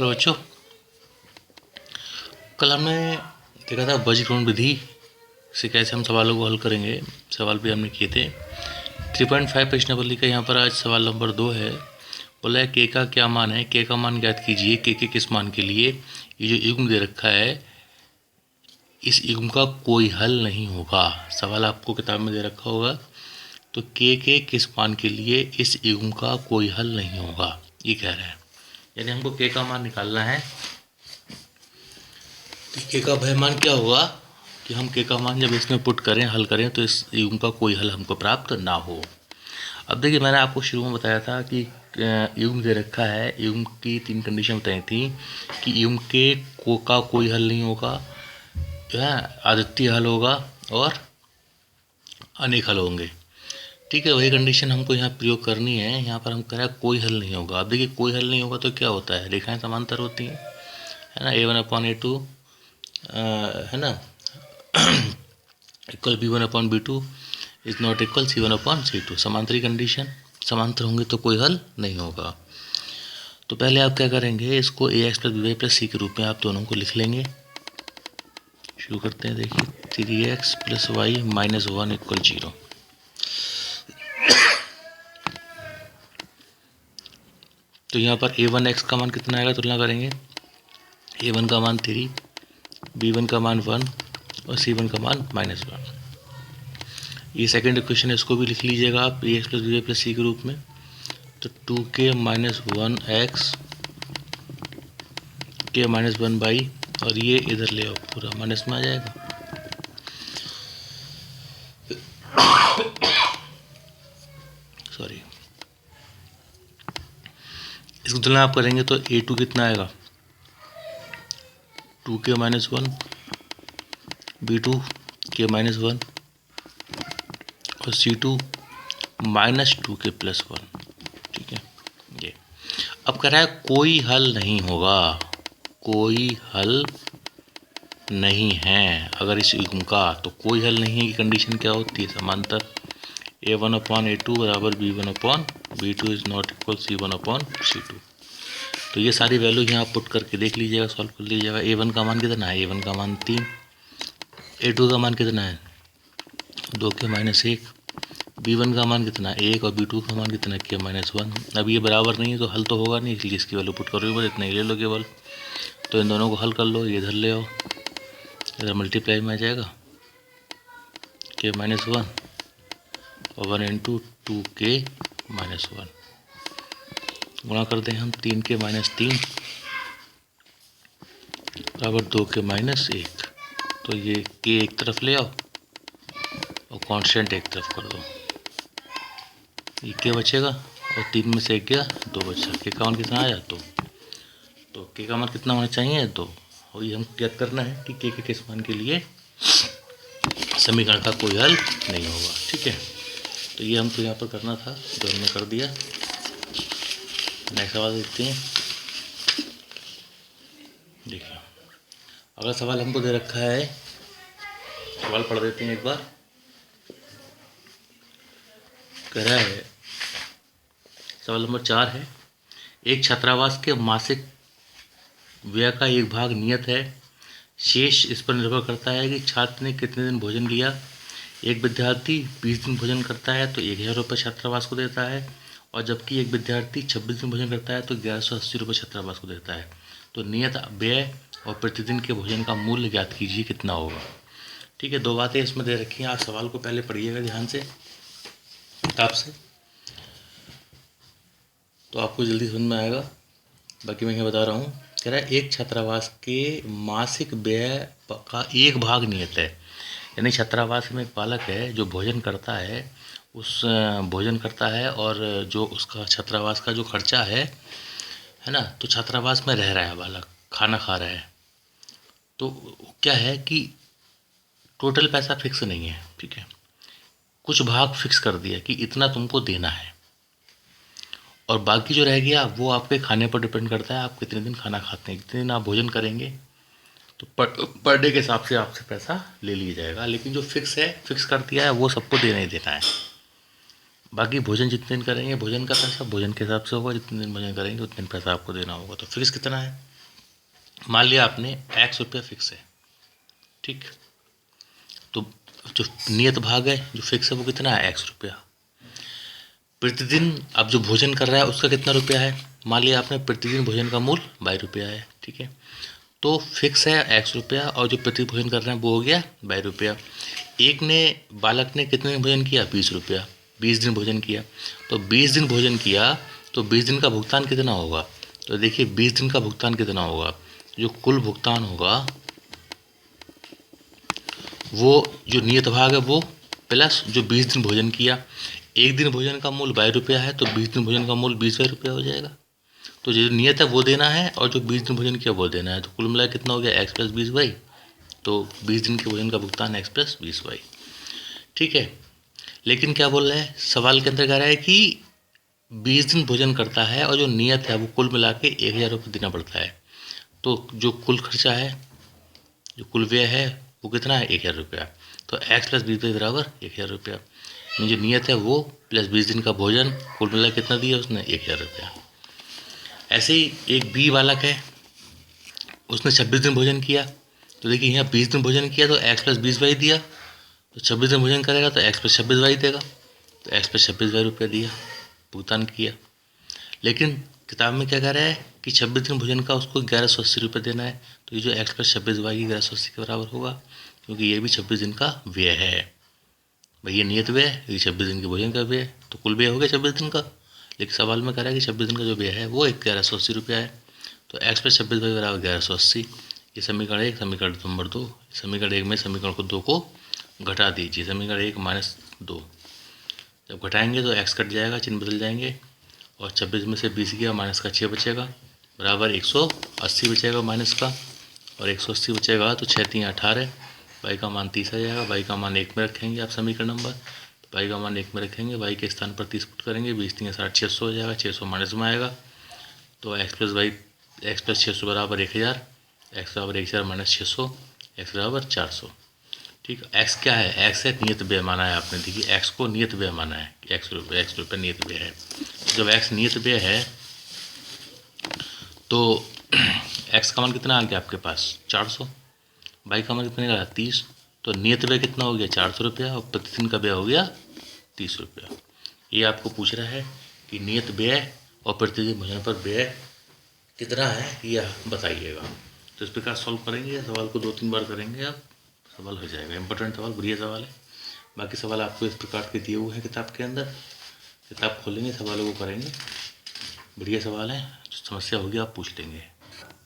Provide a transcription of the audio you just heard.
Hello बच्चों, कल हमने देखा था वज्रकोण विधि से कैसे हम सवालों को हल करेंगे। सवाल भी हमने किए थे। 3.5 प्रश्नावली का यहाँ पर आज सवाल नंबर 2 है। बोला है के का क्या मान है, के का मान ज्ञात कीजिए। के किस मान के लिए ये जो युग्म दे रखा है इस युग्म का कोई हल नहीं होगा। सवाल आपको किताब में दे रखा होगा। तो के किस मान के लिए इस युग्म का कोई हल नहीं होगा, ये कह रहा है। यानी हमको के का मान निकालना है। के का वह मान क्या होगा कि हम के का मान जब इसमें पुट करें, हल करें, तो इस युग्म का कोई हल हमको प्राप्त ना हो। अब देखिए, मैंने आपको शुरू में बताया था कि युग्म दे रखा है। युग्म की 3 कंडीशन बताई थी कि युग्म के का कोई हल नहीं होगा, जो है अद्वितीय हल होगा और अनेक हल होंगे। ठीक है, वही कंडीशन हमको यहाँ प्रयोग करनी है। यहाँ पर हम कह रहे हैं कोई हल नहीं होगा। अब देखिए, कोई हल नहीं होगा तो क्या होता है, रेखाएं समांतर होती हैं, है ना। A1/A2 है ना equal B1/B2 is not equal C1/C2। समांतरी कंडीशन, समांतर होंगे तो कोई हल नहीं होगा। तो पहले आप क्या करेंगे, इसको ax + by + c के रूप में आप दोनों को लिख लेंगे। शुरू करते हैं। देखिए 3x + y - 1 = 0। तो यहाँ पर a1x का मान कितना आएगा, तुलना करेंगे। a1 का मान 3, b1 का मान 1 और c1 का मान -1। ये सेकंड इक्वेशन है, इसको भी लिख लीजिएगा आप ax + by + c के रूप में। तो 2k - 1x k - 1 और ये इधर ले आओ, पूरा माइनस में आ जाएगा। सॉरी, इसकी तुलना आप करेंगे तो a2 कितना आएगा, 2k - 1, b2 k - 1 और c2 -2k + 1। ठीक है, ये अब कह रहा है कोई हल नहीं होगा, कोई हल नहीं है अगर इस युग्म का। तो कोई हल नहीं है की कंडीशन क्या होती है, समांतर। A1/A2 = B1/B2 is not equal C1/C2। तो ये सारी वैल्यू यहाँ पुट करके देख लीजिएगा, सॉल्व कर लीजिएगा। A1 का मान कितना है, A1 का मान 3, A2 का मान कितना है 2k - 1, B1 का मान कितना है 1 और B2 का मान कितना है k - 1। अब ये बराबर नहीं है तो हल तो होगा नहीं, इसलिए इसकी वैल्यू पुट करोगे, बस इतना ही ले लो केवल। तो इन दोनों को हल कर लो, ये इधर ले आओ, इधर मल्टीप्लाई में आ जाएगा k - 1 और 1 × 2k - 1। गुणा कर दें हम 3k - 3 बराबर 2k - 1। तो ये k एक तरफ ले आओ और कांस्टेंट एक तरफ कर दो, ये k बचेगा और 3 में से 1 गया, 2 बचा। k का मान कितना आया 2। तो k का मान कितना होना चाहिए 2। और ये हम ज्ञात करना है कि k के किस मान के लिए समीकरण का कोई हल नहीं होगा। ठीक है, तो ये हमको यहाँ पर करना था, जो हमने कर दिया। नेक्स्ट सवाल देखते हैं। देखिए, अगला सवाल हमको दे रखा है, सवाल पढ़ देते हैं एक बार। कह रहा है, सवाल नंबर 4 है, एक छात्रावास के मासिक व्यय का एक भाग नियत है, शेष इस पर निर्भर करता है कि छात्र ने कितने दिन भोजन लिया। एक विद्यार्थी 20 दिन भोजन करता है तो 1000 रुपये छात्रावास को देता है, और जबकि एक विद्यार्थी 26 दिन भोजन करता है तो 1180 रुपये छात्रावास को देता है। तो नियत व्यय और प्रतिदिन के भोजन का मूल्य ज्ञात कीजिए, कितना होगा। ठीक है, 2 बातें इसमें दे रखी हैं। आप सवाल को पहले पढ़िएगा ध्यान से किताब से, तो आपको जल्दी समझ में आएगा। बाकी मैं ये बता रहा हूँ। कह रहा है एक छात्रावास के मासिक व्यय का एक भाग नियत है। यानी छात्रावास में एक बालक है जो भोजन करता है, उस भोजन करता है और जो उसका छात्रावास का जो खर्चा है ना, तो छात्रावास में रह रहा है बालक, खाना खा रहा है, तो क्या है कि टोटल पैसा फिक्स नहीं है। ठीक है, कुछ भाग फिक्स कर दिया कि इतना तुमको देना है, और बाकी जो रह गया वो आपके खाने पर डिपेंड करता है, आप कितने दिन खाना खाते हैं, कितने दिन आप भोजन करेंगे, तो पर डे के हिसाब से आपसे पैसा ले लिया जाएगा। लेकिन जो फिक्स है, फिक्स कर दिया है, वो सबको देना ही देना है। बाकी भोजन जितने दिन करेंगे, भोजन का पैसा भोजन के हिसाब से होगा, जितने दिन भोजन करेंगे उतने दिन पैसा आपको देना होगा। तो फिक्स कितना है मान लिया आपने x रुपया फिक्स है, ठीक। तो जो नियत भाग है जो फिक्स है वो कितना है, x रुपया। प्रतिदिन अब जो भोजन कर रहा है उसका कितना रुपया है, मान लिया आपने प्रतिदिन भोजन का मूल्य 22 रुपया है, ठीक है। तो फिक्स है x रुपया और जो प्रति भोजन कर रहे हैं वो हो गया 22 रुपया। एक ने बालक ने कितने दिन भोजन किया, 20 रुपया, 20 दिन भोजन किया। तो 20 दिन भोजन किया तो 20 दिन का भुगतान कितना होगा, तो देखिए 20 दिन का भुगतान कितना होगा, जो कुल भुगतान होगा वो जो नियत भाग है वो प्लस जो 20 दिन भोजन किया। एक दिन भोजन का मूल्य 22 रुपया है तो 20 दिन भोजन का मूल्य 20 रुपया हो जाएगा। तो जो नियत है वो देना है और जो 20 दिन भोजन किया वो देना है, तो कुल मिला कितना हो गया, x प्लस 20y। तो 20 दिन के भोजन का भुगतान x प्लस 20y, ठीक है। लेकिन क्या बोल रहे हैं, सवाल के अंदर कह रहा है कि 20 दिन भोजन करता है और जो नियत है वो कुल मिला के 1000 रुपये देना पड़ता है। तो जो कुल खर्चा है, जो कुल व्यय है वो कितना है, 1000 रुपया। तो x प्लस 20y बराबर 1000 रुपया। जो नियत है वो प्लस 20 दिन का भोजन कुल मिला कितना दिया उसने, 1000 रुपया। ऐसे ही एक बी बालक है, उसने 26 दिन भोजन किया। तो देखिए यहाँ 20 दिन भोजन किया तो x प्लस 20y दिया, तो 26 दिन भोजन करेगा तो x प्लस 26y देगा, तो x प्लस 26y रुपया दिया, भुगतान किया। लेकिन किताब में क्या कह रहा है कि 26 दिन भोजन का उसको 1180 रुपये देना है। तो ये जो x प्लस 26y 1180 के बराबर होगा, क्योंकि ये भी 26 दिन का व्यय है। भाई ये नियत व्यय है, ये 26 दिन के भोजन का व्यय है, तो कुल व्यय हो गया 26 दिन का। लेकिन सवाल में कह रहा है कि 26 दिन का जो व्यय है वो 1180 रुपया है। तो x प्लस 26y बराबर 1180। ये समीकरण 1, समीकरण नंबर 2। समीकरण 1 में समीकरण को 2 को घटा दीजिए, समीकरण 1 माइनस 2। जब घटाएंगे तो x कट जाएगा, चिन्ह बदल जाएंगे, और 26 में से 20 गया, माइनस का 6 बचेगा, बराबर 180 बचेगा माइनस का, और 180 बचेगा तो 6 3 18, y का मान 30 आ जाएगा। y का मान 1 में रखेंगे आप समीकरण नंबर, तो y का मान 1 में रखेंगे, y के स्थान पर 30 पुट करेंगे, 20 3 60 600 हो जाएगा, 600 माइनस में आएगा। तो x प्लस 600 बराबर 1000, x बराबर 1000 माइनस 600, x बराबर 400, ठीक है। x क्या है, x है नियत व्यय माना है आपने, देखिए x को नियत व्यय माना है, x रुपये नियत व्यय है। जब x नियत व्यय है तो x का मान कितना आ गया आपके पास, 400, y का मान कितना निकला, 30। तो नियत व्यय कितना हो गया, 400 रुपया, और प्रतिदिन का व्यय हो गया 30 रुपया। ये आपको पूछ रहा है कि नियत व्यय और प्रतिदिन भोजन पर व्यय कितना है यह बताइएगा। तो इस प्रकार सॉल्व करेंगे, सवाल को 2-3 बार करेंगे आप, सवाल हो जाएगा। इंपॉर्टेंट सवाल, बढ़िया सवाल है। बाकी सवाल आपको इस प्रकार के दिए हुए हैं किताब के अंदर, किताब खोलेंगे सवालों को करेंगे, बढ़िया सवाल है। जो समस्या होगी आप पूछ लेंगे।